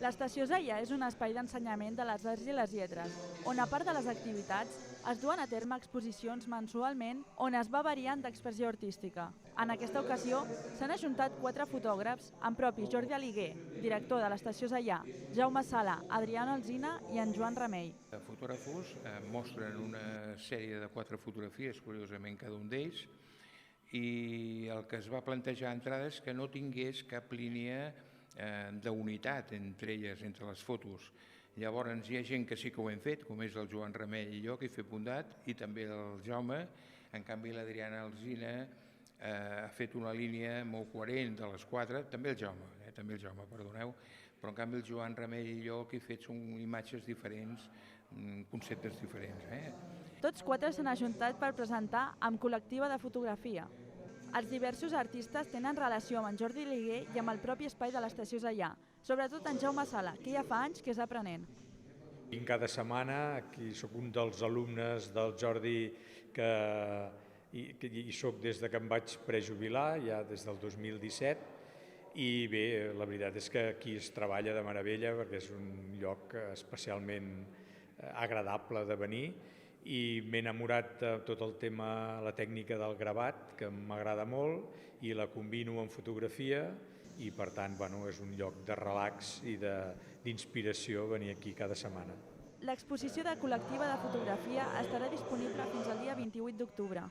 L'Estació Zaià és un espai d'ensenyament de les arts i les lletres, on a part de les activitats es duen a terme exposicions mensualment on es va variant d'expressió artística. En aquesta ocasió s'han ajuntat 4 fotògrafs, en propi Jordi Aliguer, director de l'Estació Zaià, Jaume Sala, Adriana Alsina i en Joan Remei. Els fotògrafos mostren una sèrie de 4 fotografies, curiosament cada un d'ells, i el que es va plantejar d'entrada és que no tingués cap línia d'unitat entre elles, entre les fotos. Llavors hi ha gent que sí que ho hem fet, com és el Joan Remei i jo, que he fet bondat, i també el Jaume. En canvi l'Adriana Alsina ha fet una línia molt coherent de les 4, també el Jaume, perdoneu, però en canvi el Joan Remei i jo el que he fet són imatges diferents, conceptes diferents. Tots 4 s'han ajuntat per presentar amb col·lectiva de fotografia. Els diversos artistes tenen relació amb en Jordi Aliguer i amb el propi espai de l'Estació Zaià, sobretot en Jaume Sala, que ja fa anys que és aprenent. Vinc cada setmana, aquí soc un dels alumnes del Jordi i soc des que em vaig prejubilar, ja des del 2017, i bé, la veritat és que aquí es treballa de meravella perquè és un lloc especialment agradable de venir i m'he enamorat de tot el tema, la tècnica del gravat, que m'agrada molt, i la combino amb fotografia i per tant és un lloc de relax i d'inspiració venir aquí cada setmana. L'exposició de col·lectiva de fotografia estarà disponible fins al dia 28 d'octubre.